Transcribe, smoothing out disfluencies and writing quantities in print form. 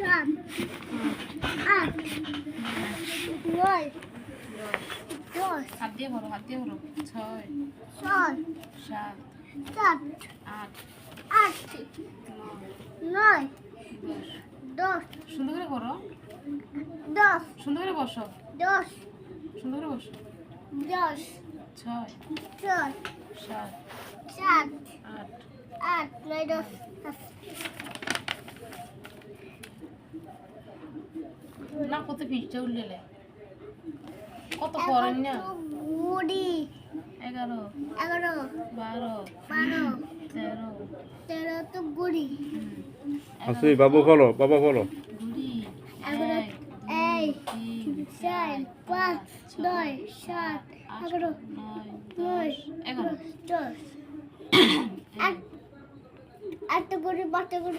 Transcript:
সাত আট নয় দশ হাত দিয়ে বলো 6 ছয় 7 সাত 8 আট নয় 10 দশ সুন্দর করে করো, দশ সুন্দর করে বসো, দশ সুন্দর করে বসো। দশ 6 ছয় 7 সাত 8 আট নয় দশ না কত পিসটা উঠলে কত করেন না। কুড়ি 11 এগারো 12 বারো 13 তেরো তো কুড়ি আসি বাবু বলো, বাবা বলো। ঘুরি এগারো 1 এক 2 3 চার 4 পাঁচ 5 নয় সাত 8 এগারো 9 নয় 10 11 দশ আট আটটা করে বারোটা করে